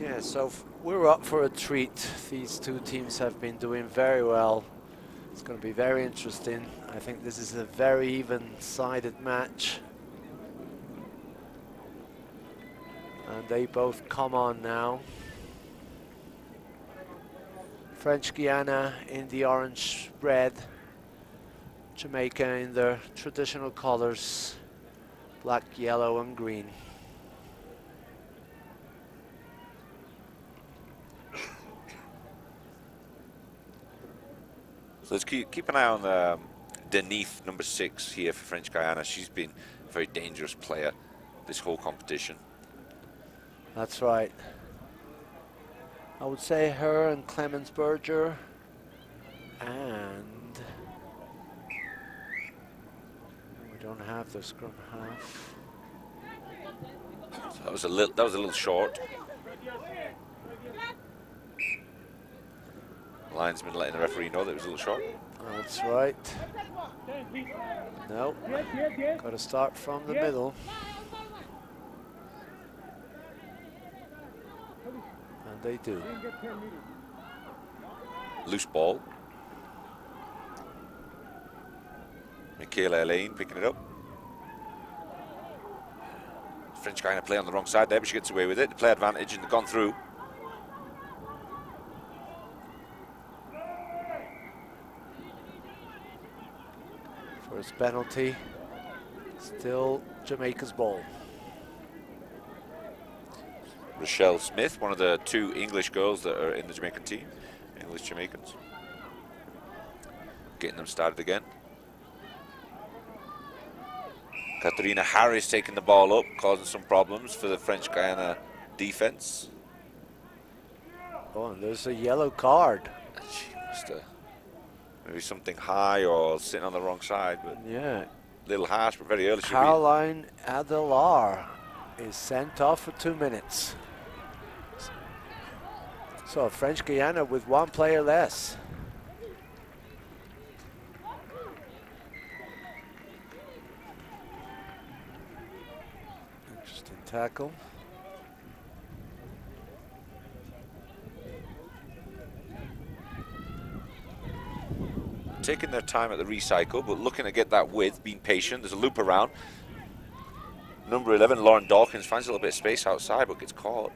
Yeah, so we're up for a treat. These two teams have been doing very well. It's going to be very interesting. I think this is a very even-sided match. And they both come on now. French Guiana in the orange red. Jamaica in their traditional colors, black, yellow and green. So let's keep an eye on Denise, number 6 here for French Guiana. She's been a very dangerous player this whole competition. That's right. I would say her and Clemens Berger, and we don't have the scrum half. So that was a little short. Linesman letting the referee know that it was a little short. That's right. No, got to start from the middle. And they do. Loose ball. Michaela Elaine picking it up. French Guiana play on the wrong side there, but she gets away with it. The play advantage and they've gone through. First penalty, still Jamaica's ball. Rochelle Smith, one of the 2 English girls that are in the Jamaican team, English Jamaicans. Getting them started again. Katarina Harris taking the ball up, causing some problems for the French Guiana defense. Oh, and there's a yellow card. She must have maybe something high or sitting on the wrong side, but yeah, a little harsh, but very early. Caroline Adelar is sent off for 2 minutes. So French Guiana with 1 player less. Interesting tackle. Taking their time at the recycle, but looking to get that width, being patient. There's a loop around. Number 11, Lauren Dawkins, finds a little bit of space outside, but gets caught.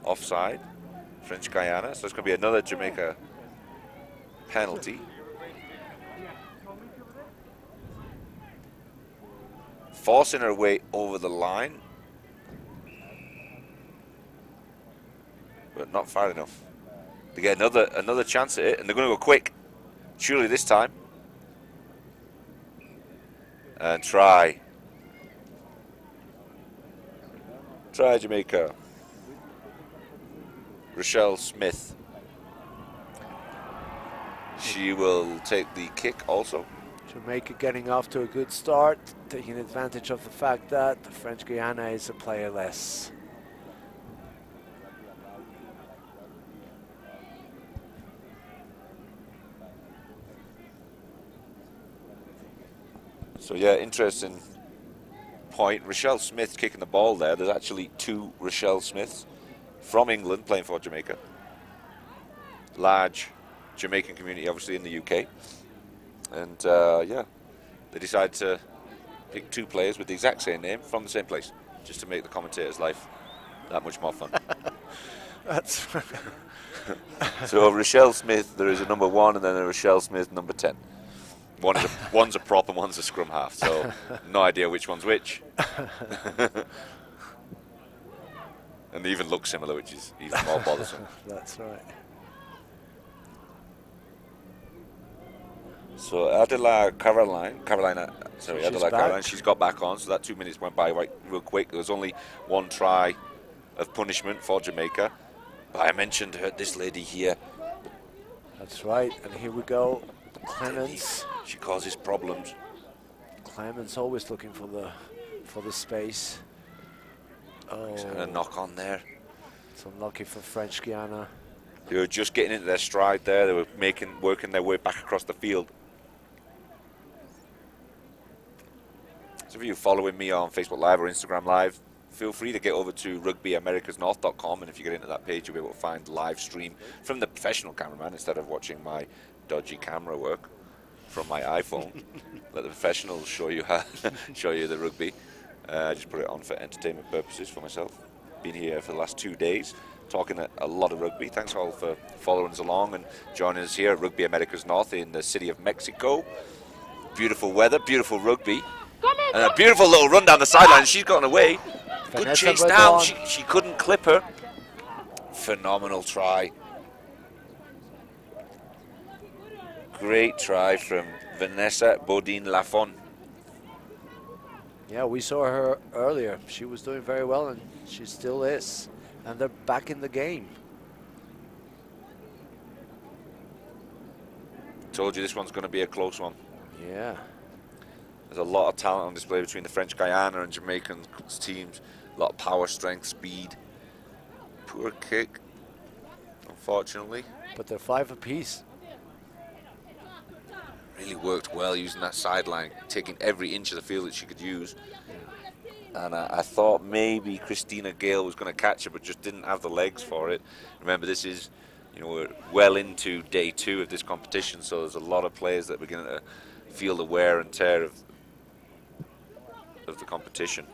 Offside, French Guiana, so it's going to be another Jamaica penalty. Forcing her way over the line, but not far enough. They get another chance at it, and they're going to go quick. Surely this time. And try. Try Jamaica. Rochelle Smith. She will take the kick also. Jamaica getting off to a good start, taking advantage of the fact that the French Guiana is a player less. So yeah, interesting point. Rochelle Smith kicking the ball there. There's actually 2 Rochelle Smiths from England playing for Jamaica. Large Jamaican community obviously in the UK. And yeah, they decided to pick 2 players with the exact same name from the same place, just to make the commentator's life that much more fun. That's So Rochelle Smith, there is a number 1 and then a Rochelle Smith number 10. One's a prop and one's a scrum half, so no idea which one's which. And they even look similar, which is even more bothersome. That's right. So Adela Caroline, she's got back on, so that 2 minutes went by real quick. There was only 1 try of punishment for Jamaica. But I mentioned this lady here. That's right, and here we go. Clemens. She causes problems. Clemens always looking for the space. Oh, and a knock on there. It's unlucky for French Guiana. They were just getting into their stride there. They were working their way back across the field. So if you're following me on Facebook Live or Instagram Live, feel free to get over to rugbyamericasnorth.com, and if you get into that page, you'll be able to find the live stream from the professional cameraman instead of watching my dodgy camera work from my iPhone. Let the professionals show you show you the rugby. I just put it on for entertainment purposes for myself. Been here for the last 2 days, talking a lot of rugby. Thanks all for following us along and joining us here at Rugby Americas North in the city of Mexico. Beautiful weather, beautiful rugby, and a beautiful little run down the sideline. She's gotten away. Good chase down. She couldn't clip her. Phenomenal try. Great try from Vanessa Bodin-Lafont. Yeah, we saw her earlier. She was doing very well, and she still is. And they're back in the game. Told you this one's going to be a close one. Yeah. There's a lot of talent on display between the French Guiana and Jamaican teams. A lot of power, strength, speed. Poor kick, unfortunately. But they're 5 apiece. Really worked well using that sideline, taking every inch of the field that she could use. And I thought maybe Christina Gale was going to catch her, but just didn't have the legs for it. Remember, this is, we're well into day 2 of this competition, so there's a lot of players that are beginning to feel the wear and tear of the competition.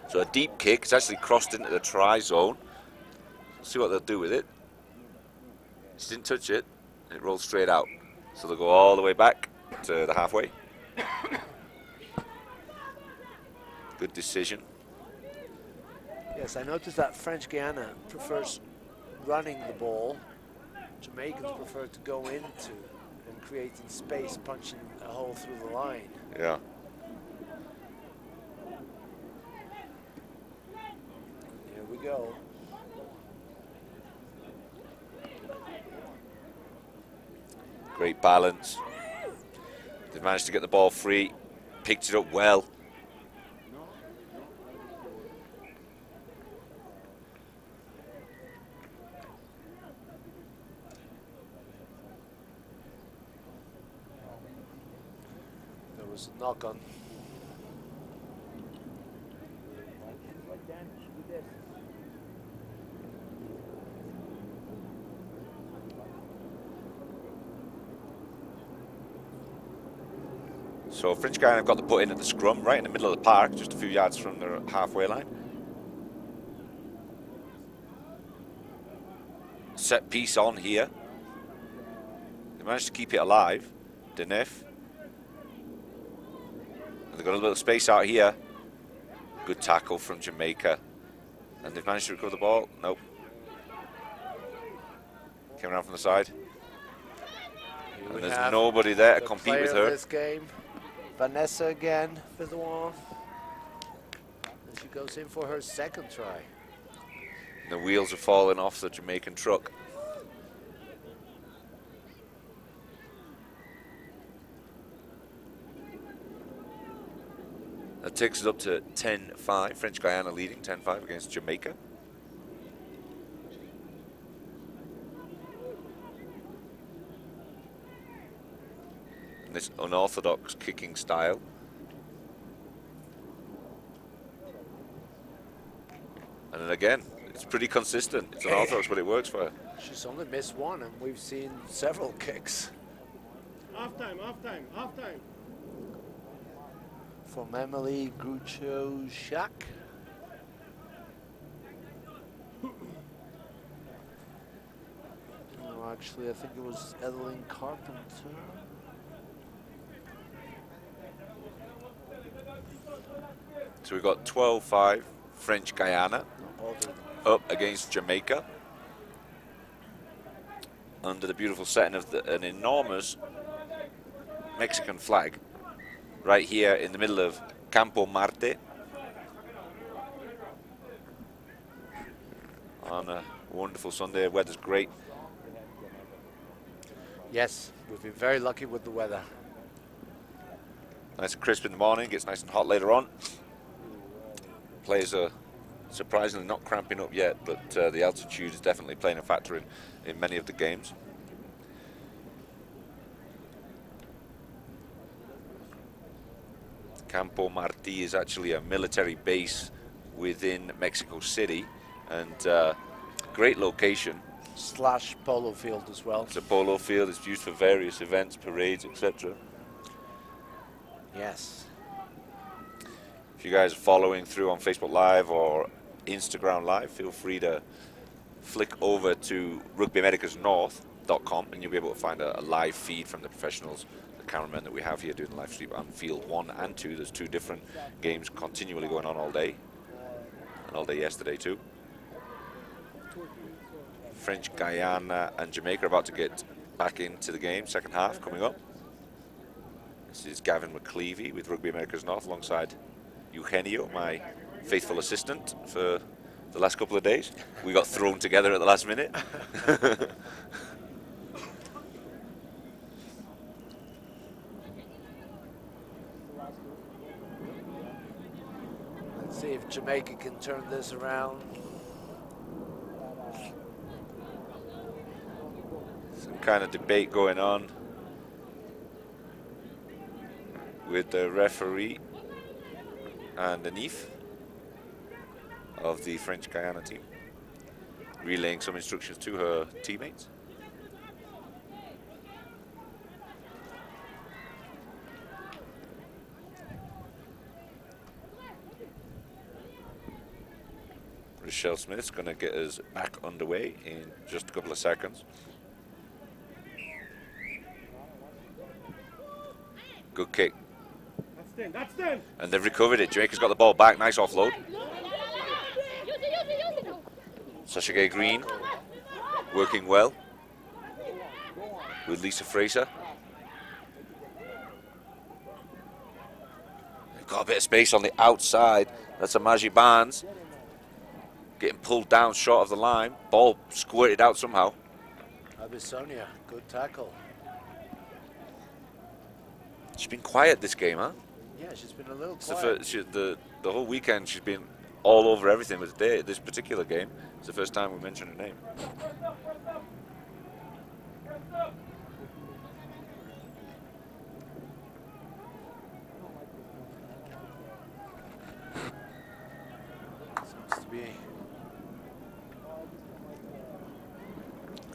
So a deep kick, it's actually crossed into the try zone. Let's see what they'll do with it. She didn't touch it, it rolled straight out. So they'll go all the way back to the halfway. Good decision. Yes, I noticed that French Guiana prefers running the ball. Jamaicans prefer to go into and creating space, punching a hole through the line. Yeah. Here we go. Great balance. They've managed to get the ball free, picked it up well. There was a knock on. So French Guiana have got the put in at the scrum, right in the middle of the park, just a few yards from their halfway line. Set piece on here. They managed to keep it alive. Denef. They've got a little space out here. Good tackle from Jamaica. And they've managed to recover the ball. Nope. Came around from the side. And there's nobody there to compete with her. This game. Vanessa again for the one. And she goes in for her second try. The wheels are falling off the Jamaican truck. That takes us up to 10-5. French Guiana leading 10-5 against Jamaica. And this unorthodox kicking style. And then again, it's pretty consistent. It's unorthodox, but it works for her. She's only missed one, and we've seen several kicks. Half time, half time, half time. From Emily Grucho-Shack. No, actually, I think it was Evelyn Carpenter. So we've got 12-5 French Guiana up against Jamaica under the beautiful setting of an enormous Mexican flag right here in the middle of Campo Marte on a wonderful Sunday. Weather's great. Yes, we've been very lucky with the weather. Nice and crisp in the morning, gets nice and hot later on. Players are surprisingly not cramping up yet, but the altitude is definitely playing a factor in many of the games. Campo Martí is actually a military base within Mexico City, and great location. / polo field as well. It's a polo field. It's used for various events, parades, etc. Yes. If you guys are following through on Facebook Live or Instagram Live, feel free to flick over to rugbyamericasnorth.com and you'll be able to find a live feed from the professionals, the cameramen that we have here doing the live stream on field 1 and 2. There's 2 different games continually going on all day, and all day yesterday too. French Guiana and Jamaica are about to get back into the game, second half coming up. This is Gavin McCleavey with Rugby Americas North alongside Eugenio, my faithful assistant for the last couple of days. We got thrown together at the last minute. Let's see if Jamaica can turn this around. Some kind of debate going on with the referee and the NIF of the French Guiana team, relaying some instructions to her teammates. Rochelle Smith's going to get us back underway in just a couple of seconds. Good kick. That's them. And they've recovered it. Jamaica's got the ball back. Nice offload. Sasha Gay Green working well with Lisa Fraser. They've got a bit of space on the outside. That's Amaji Barnes getting pulled down short of the line. Ball squirted out somehow. Abisonia, good tackle. She's been quiet this game, huh? Yeah, she's been a little It's quiet. the whole weekend she's been all over everything, but today, this particular game, it's the first time we mentioned her name. Seems to be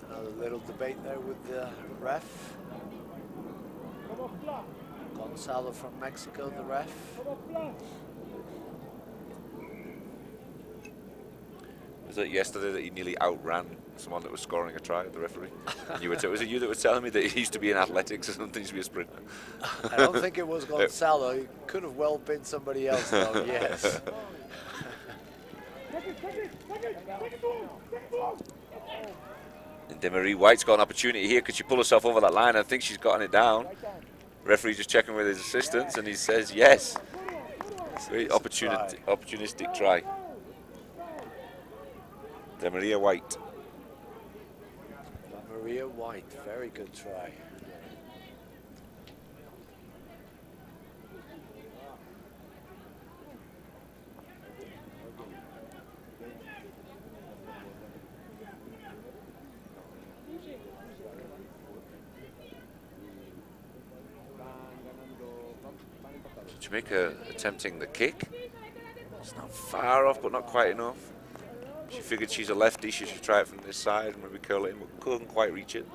another little debate there with the ref. Gonzalo from Mexico, the ref. Was it yesterday that he nearly outran someone that was scoring a try at the referee? And you were was it you that were telling me that he used to be in athletics or something, he used to be a sprinter? I don't think it was Gonzalo. It could have well been somebody else, though, yes. And Demarie White's got an opportunity here. Could she pull herself over that line? I think she's gotten it down. Referee just checking with his assistants, and he says yes. Great opportunistic try. Demarie White. Maria White, very good try. Jamaica attempting the kick. It's not far off, but not quite enough. She figured she's a lefty, she should try it from this side and maybe curl it in, but couldn't quite reach it.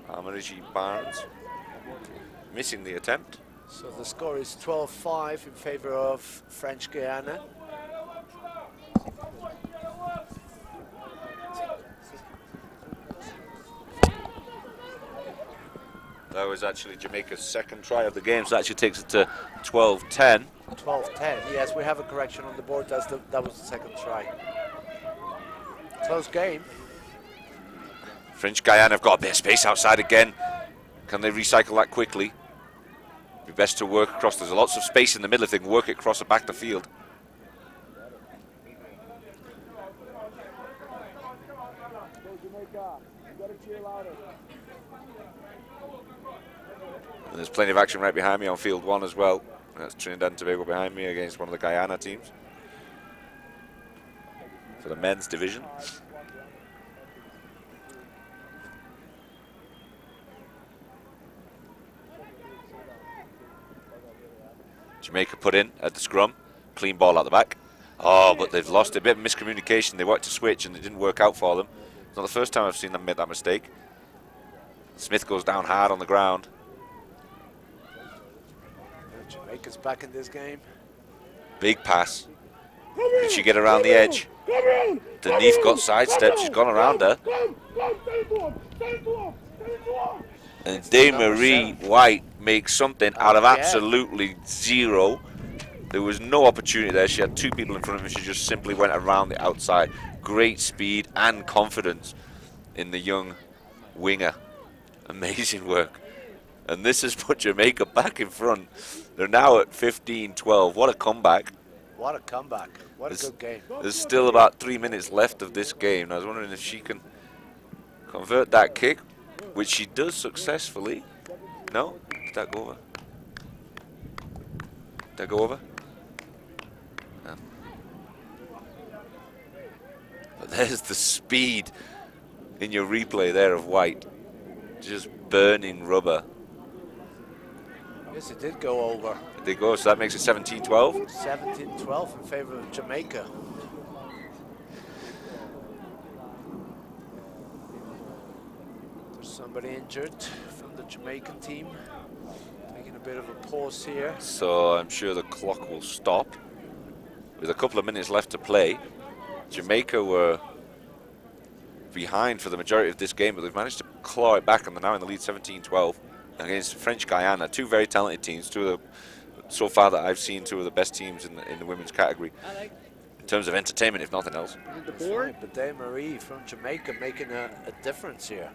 Amaji Barnes missing the attempt. So the score is 12-5 in favor of French Guiana. That was actually Jamaica's second try of the game, so that actually takes it to 12-10. 12-10, yes, we have a correction on the board. That was the second try. Close game. French Guiana have got a bit of space outside again. Can they recycle that quickly? Be best to work across. There's lots of space in the middle if they can work it across the back of the field. And there's plenty of action right behind me on field 1 as well. That's Trinidad and Tobago behind me against one of the Guyana teams for the men's division. Jamaica put in at the scrum. Clean ball out the back. Oh, but they've lost a bit of miscommunication. They wanted to switch and it didn't work out for them. It's not the first time I've seen them make that mistake. Smith goes down hard on the ground. Jamaica's back in this game. Big pass. Did she get around the edge? Denise got sidestepped. She's gone around her. And Demarie White makes something out of absolutely zero. There was no opportunity there. She had two people in front of her. She just simply went around the outside. Great speed and confidence in the young winger. Amazing work. And this has put Jamaica back in front. They're now at 15-12. What a comeback. What a comeback. What a good game. There's still about 3 minutes left of this game. I was wondering if she can convert that kick, which she does successfully. No? Did that go over? Did that go over? No. But there's the speed in your replay there of White. Just burning rubber. Yes, it did go over. It did go, so that makes it 17-12. 17-12 in favor of Jamaica. There's somebody injured from the Jamaican team. Taking a bit of a pause here. So I'm sure the clock will stop. With a couple of minutes left to play. Jamaica were behind for the majority of this game, but they've managed to claw it back and they're now in the lead 17-12 against French Guiana. Two very talented teams, two of the, so far that I've seen, two of the best teams in the women's category in terms of entertainment, if nothing else. That's right, but Demarie from Jamaica making a difference here.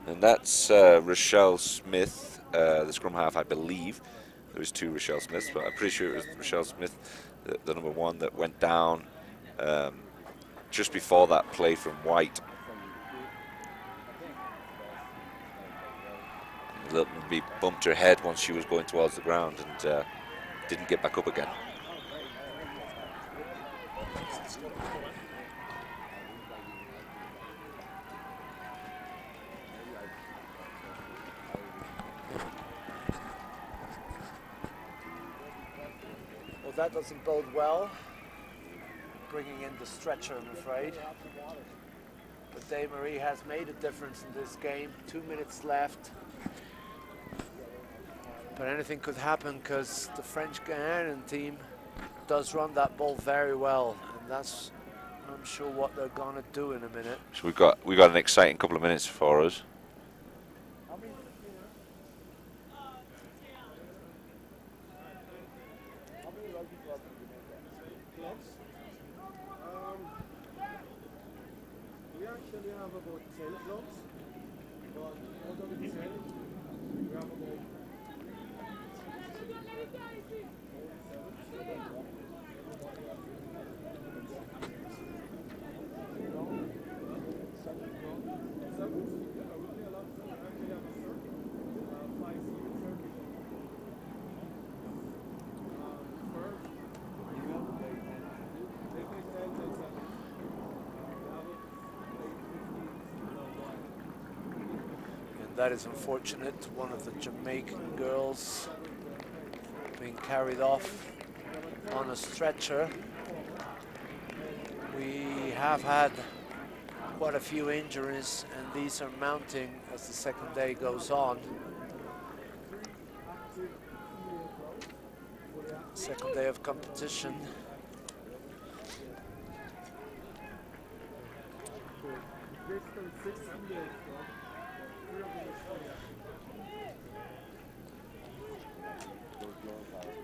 And that's Rochelle Smith, the scrum half, I believe. There was two Rochelle Smiths, but I'm pretty sure it was Rochelle Smith, the number one, that went down just before that play from White. Littleby bumped her head once she was going towards the ground and didn't get back up again. Well, that doesn't bode well. Bringing in the stretcher, I'm afraid. But Demarie has made a difference in this game. 2 minutes left. But anything could happen because the French Guianan team does run that ball very well, and that's, I'm sure, what they're gonna do in a minute. So we got an exciting couple of minutes for us. We actually have about 10 clubs, but out of the 10, we have about That is unfortunate. One of the Jamaican girls being carried off on a stretcher. We have had quite a few injuries, and these are mounting as the second day goes on. Second day of competition.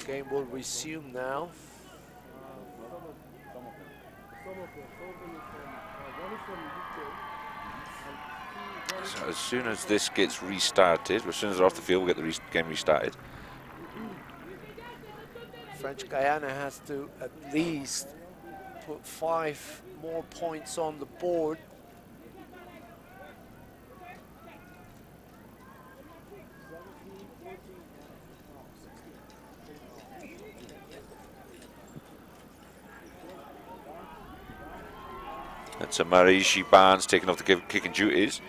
Game will resume now. So as soon as this gets restarted, as soon as they're off the field, we'll get the game restarted. French Guiana has to at least put 5 more points on the board. That's a Marishi Barnes taking off the kicking duties.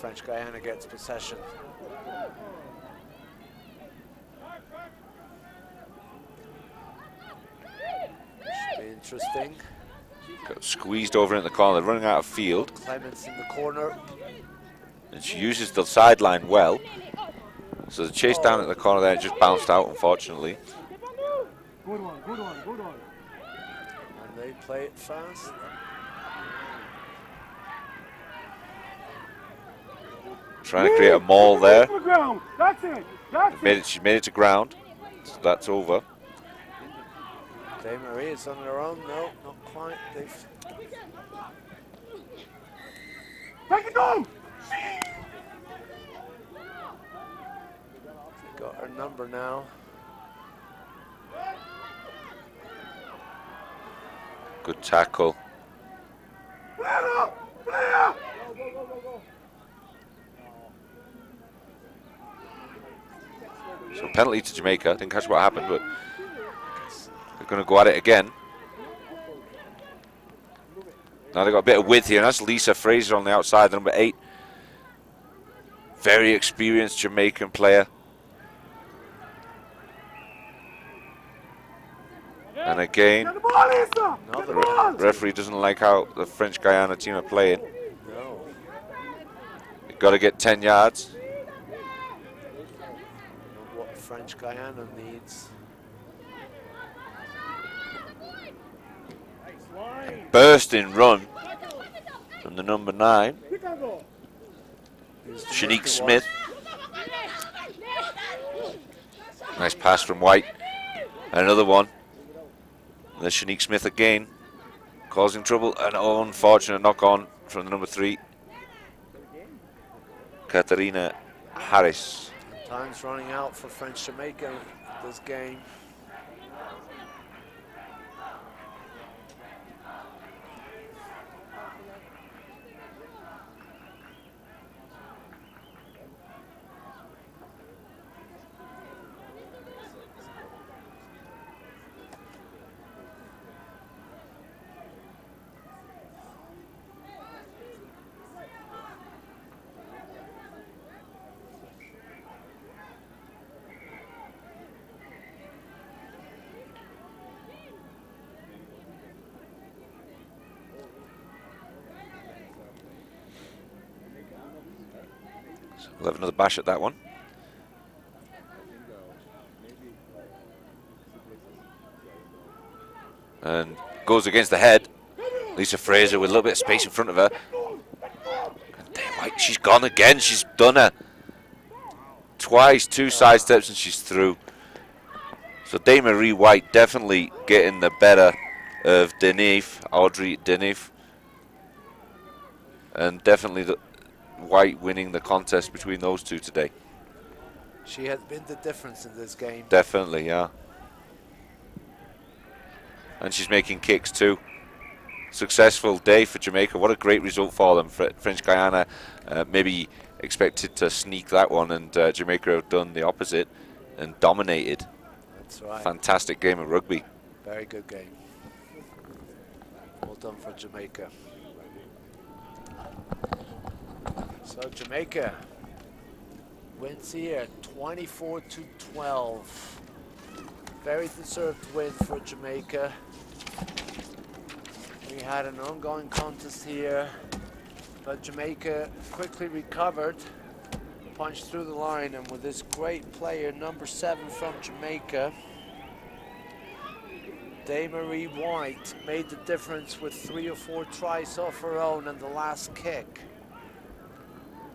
French Guiana gets possession. Should be interesting. Got squeezed over in the corner, running out of field. Clements in the corner. And she uses the sideline well. So the chase down at the corner there, it just bounced out, unfortunately. Good one, good one, good one. And they play it fast. Trying to create a maul there. That's it. That's it. She made it to ground. So that's over. Day Marie is on their own. No, not quite. They've Take it down. got her number now. Good tackle. So penalty to Jamaica. Didn't catch what happened, but they're going to go at it again. Now they've got a bit of width here, and that's Lisa Fraser on the outside, the number 8. Very experienced Jamaican player. And again, the referee doesn't like how the French Guiana team are playing. No. You've got to get 10 yards. What French Guiana needs. Bursting run from the number 9. Shanique Smith. Nice pass from White. Another one. And there's Shanique Smith again, causing trouble. An unfortunate knock on from the number 3. Katarina Harris. Time's running out for French Jamaica this game. We'll have another bash at that one. And goes against the head. Lisa Fraser with a little bit of space in front of her. And damn, White, she's gone again. She's done her twice, 2 side steps, and she's through. So Dame Marie White definitely getting the better of Audrey Denif. And definitely the White winning the contest between those two today. She has been the difference in this game. Definitely, yeah. And she's making kicks too. Successful day for Jamaica. What a great result for them. French Guiana maybe expected to sneak that one, and Jamaica have done the opposite and dominated. That's right. Fantastic game of rugby. Very good game. Well done for Jamaica. So Jamaica wins here 24-12. Very deserved win for Jamaica. We had an ongoing contest here, but Jamaica quickly recovered, punched through the line, and with this great player, number 7 from Jamaica, Day Marie White, made the difference with 3 or 4 tries off her own and the last kick.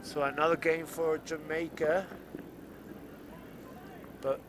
So another game for Jamaica, but